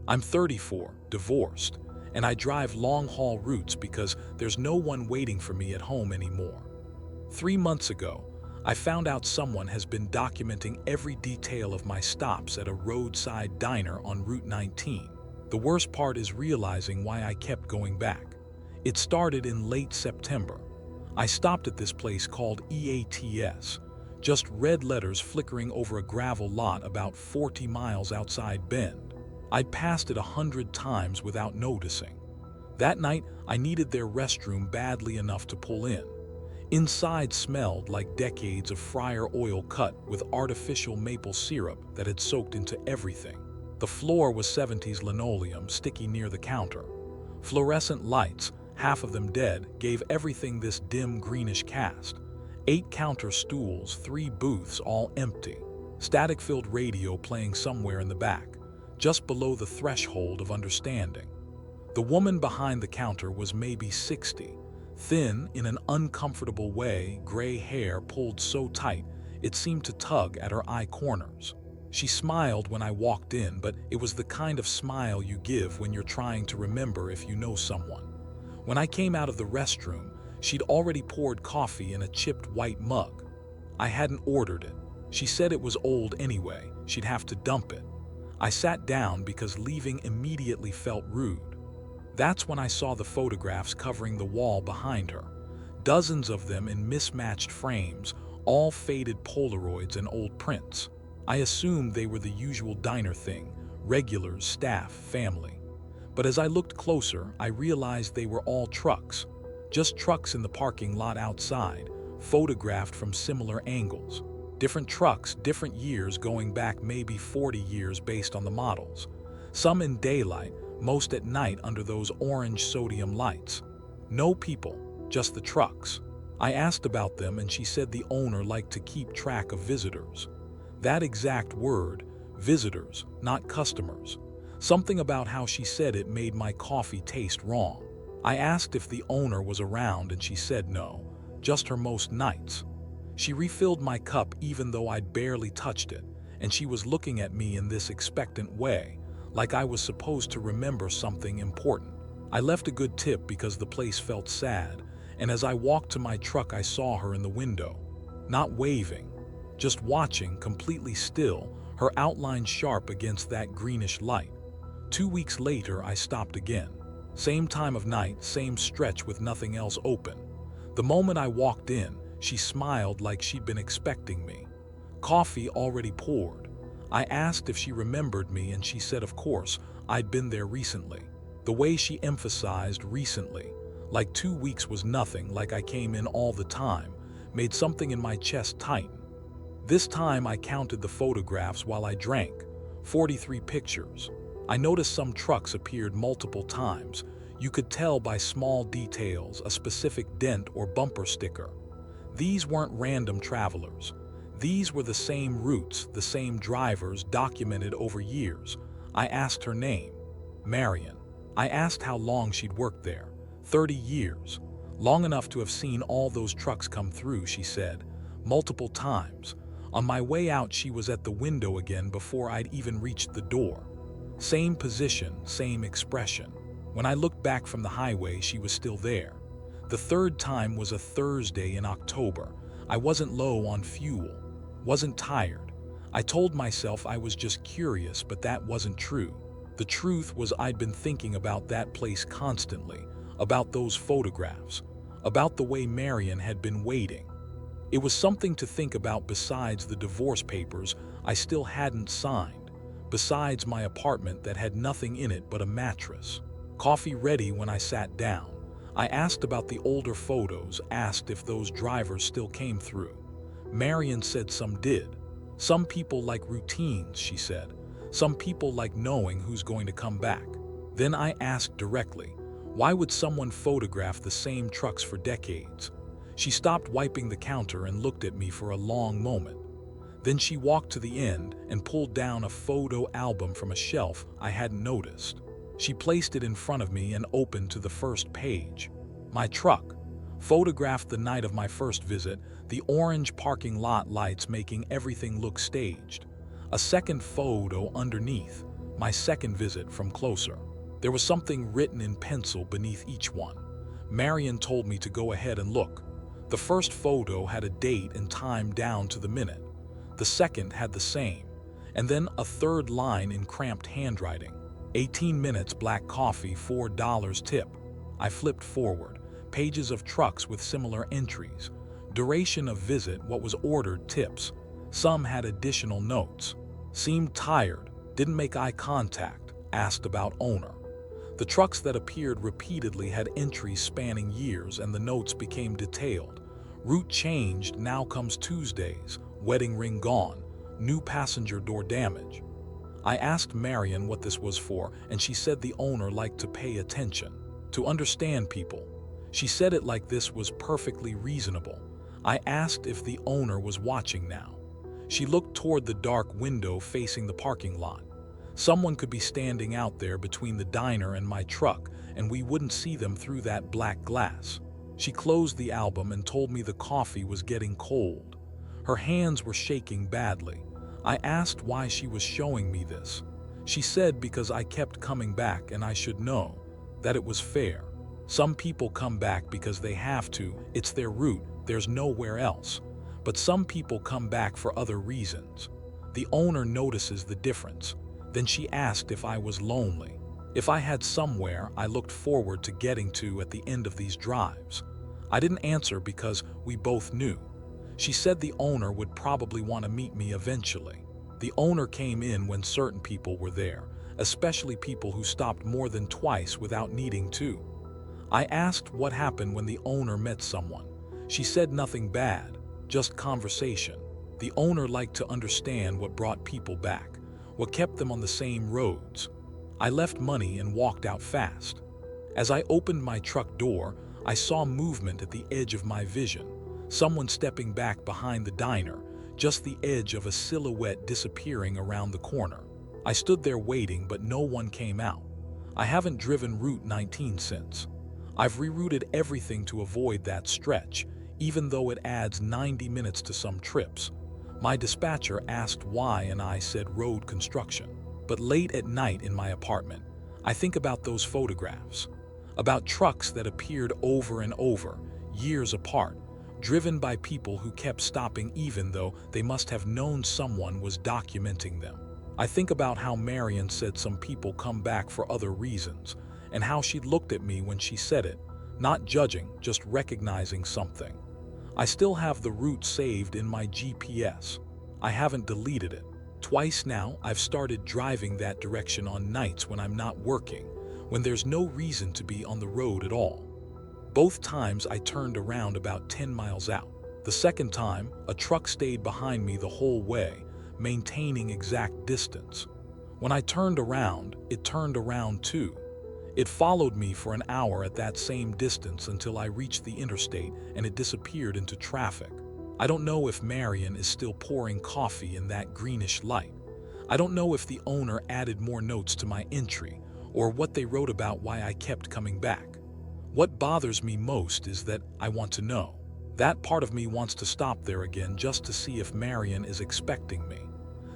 I'm 34, divorced, and I drive long-haul routes because there's no one waiting for me at home anymore. 3 months ago, I found out someone has been documenting every detail of my stops at a roadside diner on Route 19. The worst part is realizing why I kept going back. It started in late September. I stopped at this place called EATS, just red letters flickering over a gravel lot about 40 miles outside Bend. I'd passed it 100 times without noticing. That night, I needed their restroom badly enough to pull in. Inside smelled like decades of fryer oil cut with artificial maple syrup that had soaked into everything. The floor was 70s linoleum sticky near the counter. Fluorescent lights, half of them dead, gave everything this dim greenish cast. 8 counter stools, 3 booths all empty. Static-filled radio playing somewhere in the back, just below the threshold of understanding. The woman behind the counter was maybe 60. Thin, in an uncomfortable way, gray hair pulled so tight it seemed to tug at her eye corners. She smiled when I walked in, but it was the kind of smile you give when you're trying to remember if you know someone. When I came out of the restroom, she'd already poured coffee in a chipped white mug. I hadn't ordered it. She said it was old anyway, she'd have to dump it. I sat down because leaving immediately felt rude. That's when I saw the photographs covering the wall behind her. Dozens of them in mismatched frames, all faded Polaroids and old prints. I assumed they were the usual diner thing, regulars, staff, family. But as I looked closer, I realized they were all trucks. Just trucks in the parking lot outside, photographed from similar angles. Different trucks, different years going back maybe 40 years based on the models. Some in daylight, most at night under those orange sodium lights. No people, just the trucks. I asked about them and she said the owner liked to keep track of visitors. That exact word, visitors, not customers. Something about how she said it made my coffee taste wrong. I asked if the owner was around and she said no, just her most nights. She refilled my cup even though I'd barely touched it, and she was looking at me in this expectant way, like I was supposed to remember something important. I left a good tip because the place felt sad, and as I walked to my truck I saw her in the window. Not waving, just watching, completely still, her outline sharp against that greenish light. 2 weeks later I stopped again. Same time of night, same stretch with nothing else open. The moment I walked in, she smiled like she'd been expecting me. Coffee already poured. I asked if she remembered me and she said of course, I'd been there recently. The way she emphasized recently, like 2 weeks was nothing, like I came in all the time, made something in my chest tighten. This time I counted the photographs while I drank, 43 pictures. I noticed some trucks appeared multiple times. You could tell by small details, a specific dent or bumper sticker. These weren't random travelers. These were the same routes, the same drivers documented over years. I asked her name, Marion. I asked how long she'd worked there. 30 years. Long enough to have seen all those trucks come through, she said, multiple times. On my way out, she was at the window again before I'd even reached the door. Same position, same expression. When I looked back from the highway, she was still there. The third time was a Thursday in October. I wasn't low on fuel, wasn't tired. I told myself I was just curious, but that wasn't true. The truth was I'd been thinking about that place constantly, about those photographs, about the way Marion had been waiting. It was something to think about besides the divorce papers I still hadn't signed, besides my apartment that had nothing in it but a mattress. Coffee ready when I sat down. I asked about the older photos, asked if those drivers still came through. Marion said some did. Some people like routines, she said. Some people like knowing who's going to come back. Then I asked directly, why would someone photograph the same trucks for decades? She stopped wiping the counter and looked at me for a long moment. Then she walked to the end and pulled down a photo album from a shelf I hadn't noticed. She placed it in front of me and opened to the first page. My truck, photographed the night of my first visit, the orange parking lot lights making everything look staged. A second photo underneath, my second visit from closer. There was something written in pencil beneath each one. Marion told me to go ahead and look. The first photo had a date and time down to the minute. The second had the same, and then a third line in cramped handwriting. 18 minutes black coffee, $4 tip. I flipped forward. Pages of trucks with similar entries. Duration of visit, what was ordered, tips. Some had additional notes. Seemed tired, didn't make eye contact, asked about owner. The trucks that appeared repeatedly had entries spanning years, and the notes became detailed. Route changed, now comes Tuesdays. Wedding ring gone. New passenger door damage. I asked Marion what this was for, and she said the owner liked to pay attention, to understand people. She said it like this was perfectly reasonable. I asked if the owner was watching now. She looked toward the dark window facing the parking lot. Someone could be standing out there between the diner and my truck, and we wouldn't see them through that black glass. She closed the album and told me the coffee was getting cold. Her hands were shaking badly. I asked why she was showing me this. She said because I kept coming back and I should know, that it was fair. Some people come back because they have to, it's their route, there's nowhere else. But some people come back for other reasons. The owner notices the difference. Then she asked if I was lonely, if I had somewhere I looked forward to getting to at the end of these drives. I didn't answer because we both knew. She said the owner would probably want to meet me eventually. The owner came in when certain people were there, especially people who stopped more than twice without needing to. I asked what happened when the owner met someone. She said nothing bad, just conversation. The owner liked to understand what brought people back, what kept them on the same roads. I left money and walked out fast. As I opened my truck door, I saw movement at the edge of my vision. Someone stepping back behind the diner, just the edge of a silhouette disappearing around the corner. I stood there waiting, but no one came out. I haven't driven Route 19 since. I've rerouted everything to avoid that stretch, even though it adds 90 minutes to some trips. My dispatcher asked why and I said road construction. But late at night in my apartment, I think about those photographs, about trucks that appeared over and over, years apart, driven by people who kept stopping even though they must have known someone was documenting them. I think about how Marion said some people come back for other reasons, and how she looked at me when she said it, not judging, just recognizing something. I still have the route saved in my GPS. I haven't deleted it. Twice now, I've started driving that direction on nights when I'm not working, when there's no reason to be on the road at all. Both times I turned around about 10 miles out. The second time, a truck stayed behind me the whole way, maintaining exact distance. When I turned around, it turned around too. It followed me for an hour at that same distance until I reached the interstate and it disappeared into traffic. I don't know if Marion is still pouring coffee in that greenish light. I don't know if the owner added more notes to my entry or what they wrote about why I kept coming back. What bothers me most is that I want to know. That part of me wants to stop there again just to see if Marion is expecting me,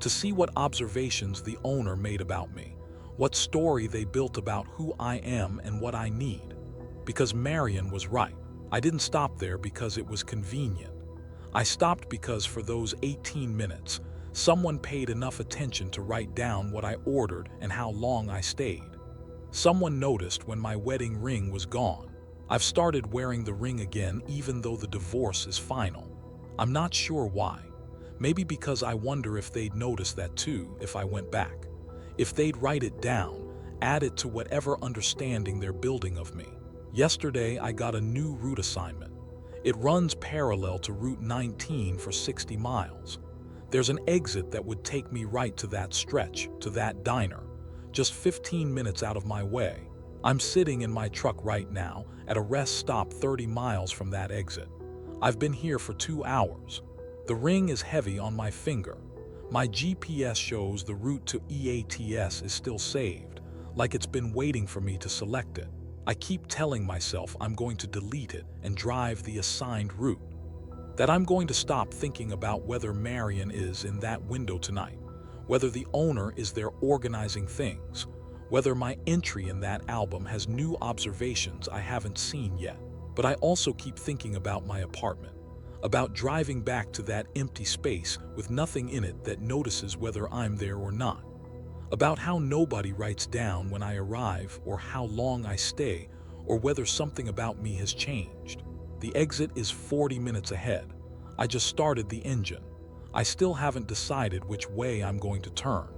to see what observations the owner made about me, what story they built about who I am and what I need. Because Marion was right. I didn't stop there because it was convenient. I stopped because for those 18 minutes, someone paid enough attention to write down what I ordered and how long I stayed. Someone noticed when my wedding ring was gone. I've started wearing the ring again even though the divorce is final. I'm not sure why. Maybe because I wonder if they'd notice that too if I went back. If they'd write it down, add it to whatever understanding they're building of me. Yesterday, I got a new route assignment. It runs parallel to Route 19 for 60 miles. There's an exit that would take me right to that stretch, to that diner, just 15 minutes out of my way. I'm sitting in my truck right now at a rest stop 30 miles from that exit. I've been here for 2 hours. The ring is heavy on my finger. My GPS shows the route to EATS is still saved, like it's been waiting for me to select it. I keep telling myself I'm going to delete it and drive the assigned route. That I'm going to stop thinking about whether Marion is in that window tonight, whether the owner is there organizing things, whether my entry in that album has new observations I haven't seen yet. But I also keep thinking about my apartment, about driving back to that empty space with nothing in it that notices whether I'm there or not, about how nobody writes down when I arrive or how long I stay or whether something about me has changed. The exit is 40 minutes ahead. I just started the engine. I still haven't decided which way I'm going to turn.